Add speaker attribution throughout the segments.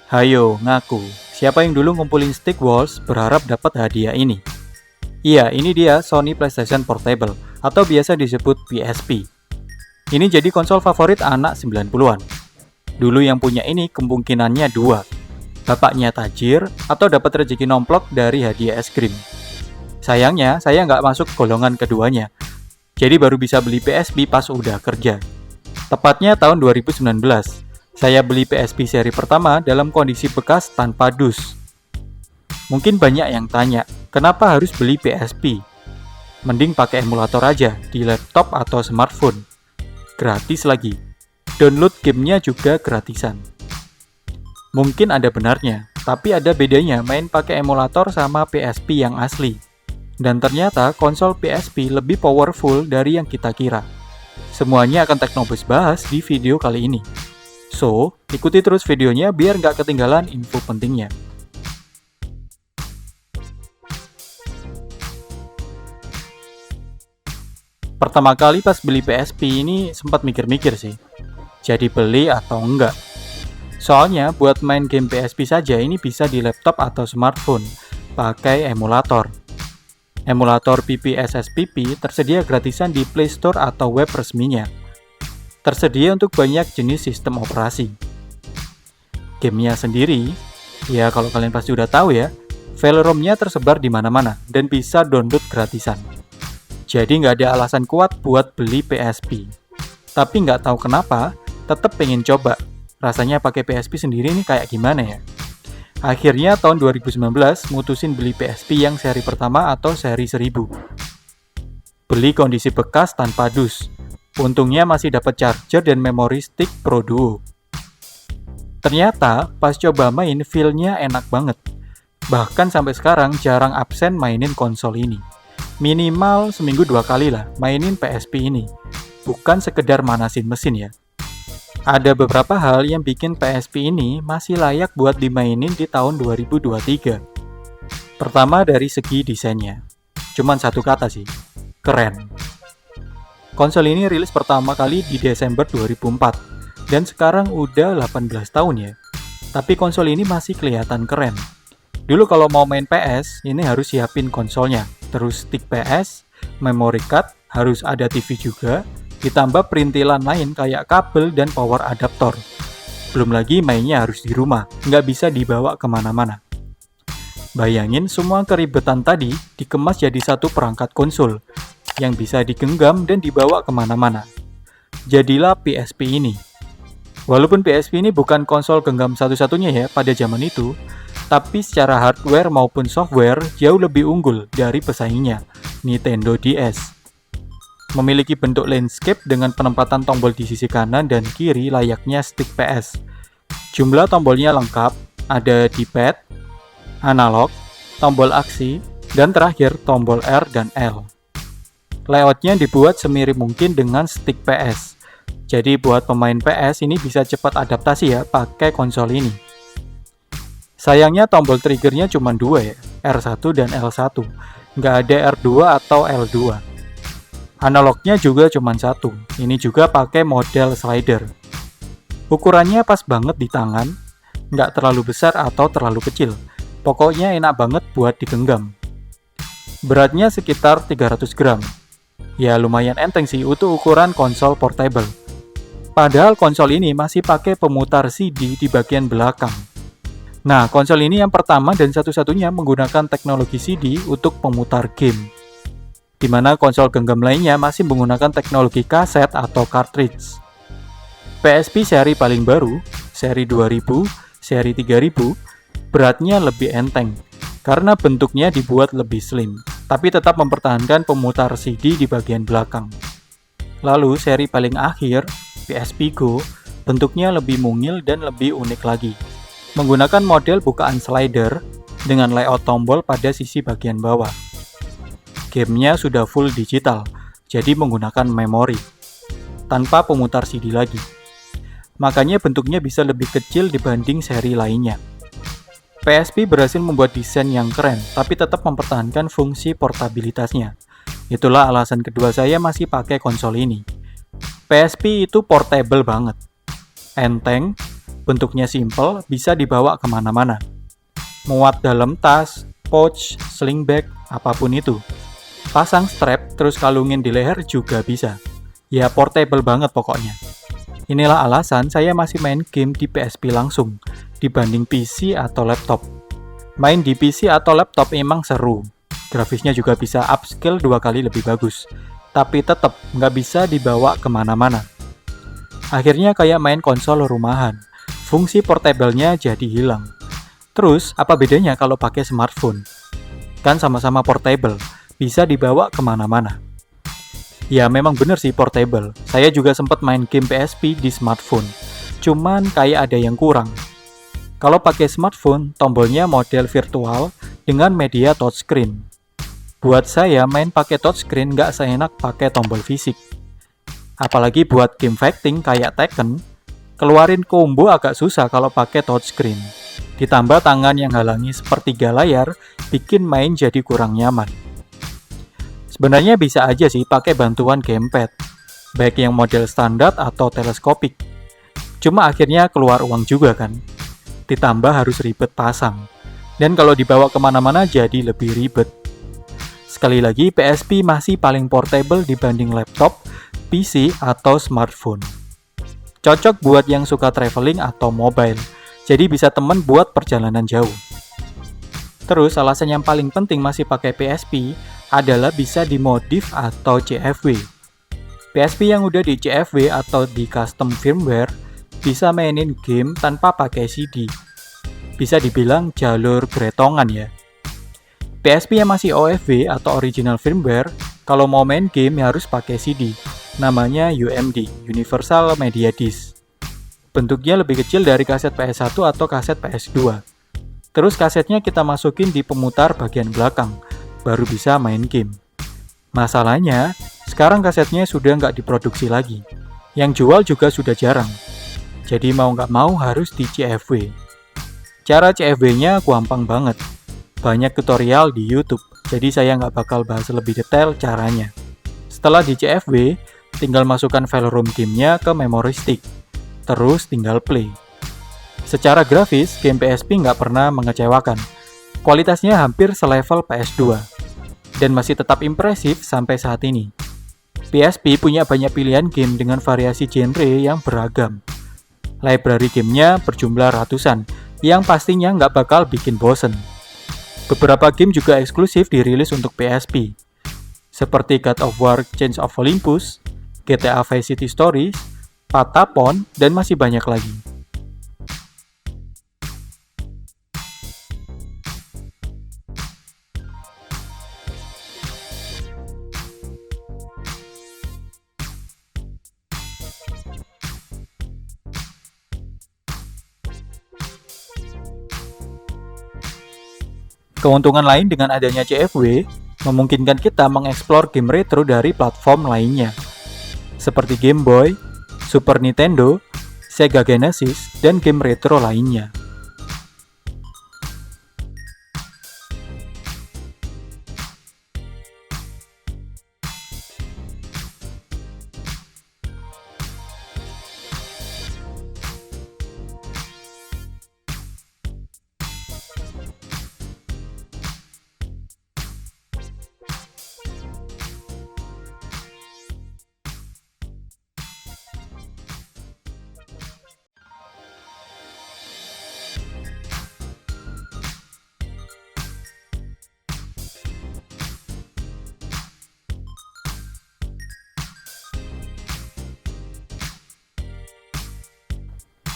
Speaker 1: Hayo, ngaku. Siapa yang dulu ngumpulin stick walls berharap dapat hadiah ini? Iya, ini dia Sony PlayStation Portable, atau biasa disebut PSP. Ini jadi konsol favorit anak 90-an. Dulu yang punya ini kemungkinannya dua. Bapaknya tajir, atau dapat rezeki nomplok dari hadiah es krim. Sayangnya, saya nggak masuk golongan keduanya. Jadi baru bisa beli PSP pas udah kerja. Tepatnya tahun 2019. Saya beli PSP seri pertama dalam kondisi bekas tanpa dus. Mungkin banyak yang tanya, kenapa harus beli PSP? Mending pakai emulator aja di laptop atau smartphone. Gratis lagi. Download gamenya juga gratisan. Mungkin ada benarnya, tapi ada bedanya main pakai emulator sama PSP yang asli. Dan ternyata konsol PSP lebih powerful dari yang kita kira. Semuanya akan Teknobus bahas di video kali ini. So, ikuti terus videonya biar nggak ketinggalan info pentingnya. Pertama kali pas beli PSP ini sempat mikir-mikir sih, jadi beli atau enggak. Soalnya buat main game PSP saja ini bisa di laptop atau smartphone, pakai emulator. Emulator PPSSPP tersedia gratisan di Play Store atau web resminya. Tersedia untuk banyak jenis sistem operasi. Gamenya sendiri, ya kalau kalian pasti udah tahu ya, file ROM-nya tersebar di mana-mana dan bisa download gratisan. Jadi nggak ada alasan kuat buat beli PSP. Tapi nggak tahu kenapa, tetap pengen coba. Rasanya pakai PSP sendiri ini kayak gimana ya? Akhirnya tahun 2019 mutusin beli PSP yang seri pertama atau seri 1000. Beli kondisi bekas tanpa dus. Untungnya masih dapat charger dan memory stick Pro Duo. Ternyata pas coba main feel-nya enak banget. Bahkan sampai sekarang jarang absen mainin konsol ini. Minimal seminggu 2 kali lah mainin PSP ini. Bukan sekedar manasin mesin ya. Ada beberapa hal yang bikin PSP ini masih layak buat dimainin di tahun 2023. Pertama dari segi desainnya. Cuman satu kata sih, keren. Konsol ini rilis pertama kali di Desember 2004, dan sekarang udah 18 tahun ya. Tapi konsol ini masih kelihatan keren. Dulu kalau mau main PS, ini harus siapin konsolnya, terus stick PS, memory card, harus ada TV juga, ditambah perintilan lain kayak kabel dan power adaptor. Belum lagi mainnya harus di rumah, nggak bisa dibawa kemana-mana. Bayangin semua keribetan tadi dikemas jadi satu perangkat konsol, yang bisa digenggam dan dibawa kemana-mana. Jadilah PSP ini. Walaupun PSP ini bukan konsol genggam satu-satunya ya pada zaman itu, tapi secara hardware maupun software jauh lebih unggul dari pesaingnya, Nintendo DS. Memiliki bentuk landscape dengan penempatan tombol di sisi kanan dan kiri layaknya stick PS. Jumlah tombolnya lengkap, ada D-pad, analog, tombol aksi, dan terakhir tombol R dan L. Layoutnya dibuat semirip mungkin dengan stick PS. Jadi buat pemain PS ini bisa cepat adaptasi ya pakai konsol ini. Sayangnya tombol triggernya cuma 2 ya, R1 dan L1. Nggak ada R2 atau L2. Analognya juga cuma 1. Ini juga pakai model slider. Ukurannya pas banget di tangan, nggak terlalu besar atau terlalu kecil. Pokoknya enak banget buat digenggam. Beratnya sekitar 300 gram. Ya lumayan enteng sih untuk ukuran konsol portable. Padahal konsol ini masih pakai pemutar CD di bagian belakang. Nah, konsol ini yang pertama dan satu-satunya menggunakan teknologi CD untuk pemutar game. Di mana konsol genggam lainnya masih menggunakan teknologi kaset atau cartridge. PSP seri paling baru, seri 2000, seri 3000, beratnya lebih enteng karena bentuknya dibuat lebih slim, tapi tetap mempertahankan pemutar CD di bagian belakang. Lalu seri paling akhir, PSP Go, bentuknya lebih mungil dan lebih unik lagi. Menggunakan model bukaan slider dengan layout tombol pada sisi bagian bawah. Gamenya sudah full digital, jadi menggunakan memori, tanpa pemutar CD lagi. Makanya bentuknya bisa lebih kecil dibanding seri lainnya. PSP berhasil membuat desain yang keren, tapi tetap mempertahankan fungsi portabilitasnya. Itulah alasan kedua saya masih pakai konsol ini. PSP itu portable banget. Enteng, Bentuknya simple, bisa dibawa kemana-mana. Muat dalam tas, pouch, sling bag, apapun itu. Pasang strap, terus kalungin di leher juga bisa. Ya portable banget pokoknya. Inilah alasan saya masih main game di PSP langsung, dibanding PC atau laptop. Main di PC atau laptop emang seru. Grafisnya juga bisa upscale 2 kali lebih bagus. Tapi tetap nggak bisa dibawa kemana-mana. Akhirnya kayak main konsol rumahan. Fungsi portable-nya jadi hilang. Terus, apa bedanya kalau pakai smartphone? Kan sama-sama portable, bisa dibawa kemana-mana. Ya memang bener sih portable. Saya juga sempat main game PSP di smartphone. Cuman kayak ada yang kurang. Kalau pakai smartphone, tombolnya model virtual dengan media touchscreen. Buat saya main pakai touchscreen nggak seenak pakai tombol fisik. Apalagi buat game fighting kayak Tekken, keluarin combo agak susah kalau pakai touchscreen. Ditambah tangan yang halangi sepertiga layar, bikin main jadi kurang nyaman. Sebenarnya bisa aja sih pakai bantuan gamepad, baik yang model standar atau teleskopik. Cuma akhirnya keluar uang juga kan. Ditambah harus ribet pasang. Dan kalau dibawa kemana-mana jadi lebih ribet. Sekali lagi, PSP masih paling portable dibanding laptop, PC, atau smartphone. Cocok buat yang suka traveling atau mobile, jadi bisa temen buat perjalanan jauh. Terus alasan yang paling penting masih pakai PSP adalah bisa dimodif atau CFW. PSP yang udah di CFW atau di custom firmware bisa mainin game tanpa pakai CD. Bisa dibilang jalur gretongan ya. PSP yang masih OFW atau original firmware, kalau mau main game harus pakai CD. Namanya UMD, Universal Media Disc. Bentuknya lebih kecil dari kaset PS1 atau kaset PS2. Terus kasetnya kita masukin di pemutar bagian belakang, baru bisa main game. Masalahnya, sekarang kasetnya sudah nggak diproduksi lagi. Yang jual juga sudah jarang. Jadi mau nggak mau harus di CFW. Cara CFW-nya gampang banget. Banyak tutorial di YouTube, jadi saya nggak bakal bahas lebih detail caranya. Setelah di CFW, tinggal masukkan file ROM gamenya ke memory stick. Terus tinggal play. Secara grafis, game PSP nggak pernah mengecewakan. Kualitasnya hampir selevel PS2. Dan masih tetap impresif sampai saat ini. PSP punya banyak pilihan game dengan variasi genre yang beragam. Library gamenya berjumlah ratusan, yang pastinya nggak bakal bikin bosen. Beberapa game juga eksklusif dirilis untuk PSP, seperti God of War Chains of Olympus, GTA Vice City Stories, Patapon, dan masih banyak lagi. Keuntungan lain dengan adanya CFW, memungkinkan kita mengeksplor game retro dari platform lainnya, seperti Game Boy, Super Nintendo, Sega Genesis, dan game retro lainnya.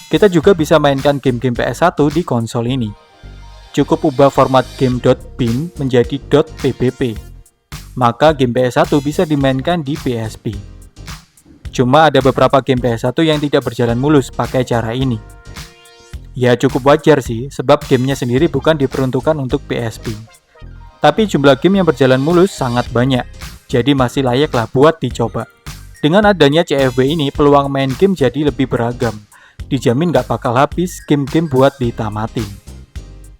Speaker 1: Kita juga bisa mainkan game-game PS1 di konsol ini. Cukup ubah format game .bin menjadi .pbb. Maka game PS1 bisa dimainkan di PSP. Cuma ada beberapa game PS1 yang tidak berjalan mulus pakai cara ini. Ya cukup wajar sih, sebab gamenya sendiri bukan diperuntukkan untuk PSP. Tapi jumlah game yang berjalan mulus sangat banyak, jadi masih layak lah buat dicoba. Dengan adanya CFW ini, peluang main game jadi lebih beragam. Dijamin gak bakal habis game-game buat ditamati.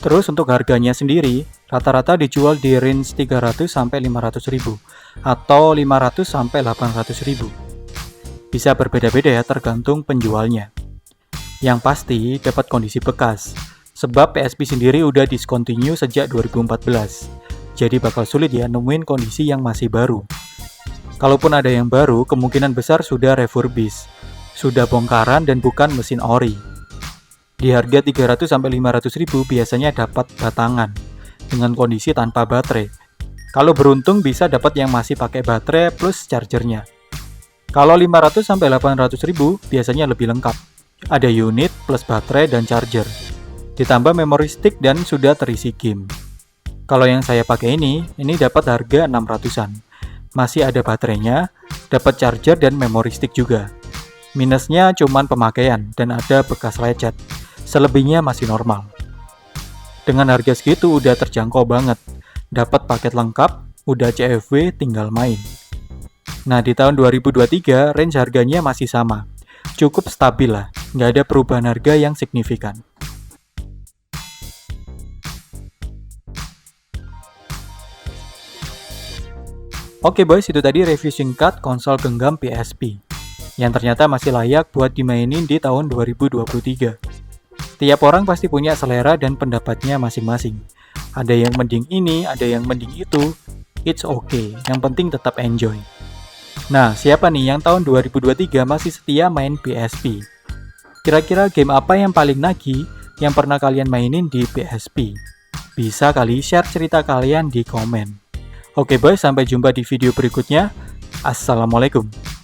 Speaker 1: Terus untuk harganya sendiri, rata-rata dijual di range 300-500 ribu atau 500-800 ribu. Bisa berbeda-beda ya tergantung penjualnya. Yang pasti dapat kondisi bekas, sebab PSP sendiri udah discontinue sejak 2014. Jadi bakal sulit ya nemuin kondisi yang masih baru. Kalaupun ada yang baru, kemungkinan besar sudah refurbish, sudah bongkaran dan bukan mesin ori. Di harga 300-500 ribu biasanya dapat batangan dengan kondisi tanpa baterai. Kalau beruntung bisa dapat yang masih pakai baterai plus chargernya. Kalau 500-800 ribu biasanya lebih lengkap. Ada unit plus baterai dan charger. Ditambah memory stick dan sudah terisi game. Kalau yang saya pakai ini dapat harga 600-an. Masih ada baterainya, dapat charger dan memory stick juga. Minusnya cuman pemakaian dan ada bekas lecet. Selebihnya masih normal. Dengan harga segitu udah terjangkau banget. Dapat paket lengkap, udah CFW tinggal main. Nah di tahun 2023 range harganya masih sama. Cukup stabil lah, nggak ada perubahan harga yang signifikan. Oke boys, itu tadi review singkat konsol genggam PSP yang ternyata masih layak buat dimainin di tahun 2023. Tiap orang pasti punya selera dan pendapatnya masing-masing. Ada yang mending ini, ada yang mending itu. It's okay, yang penting tetap enjoy. Nah, siapa nih yang tahun 2023 masih setia main PSP? Kira-kira game apa yang paling nagih yang pernah kalian mainin di PSP? Bisa kali share cerita kalian di komen. Oke boys, sampai jumpa di video berikutnya. Assalamualaikum.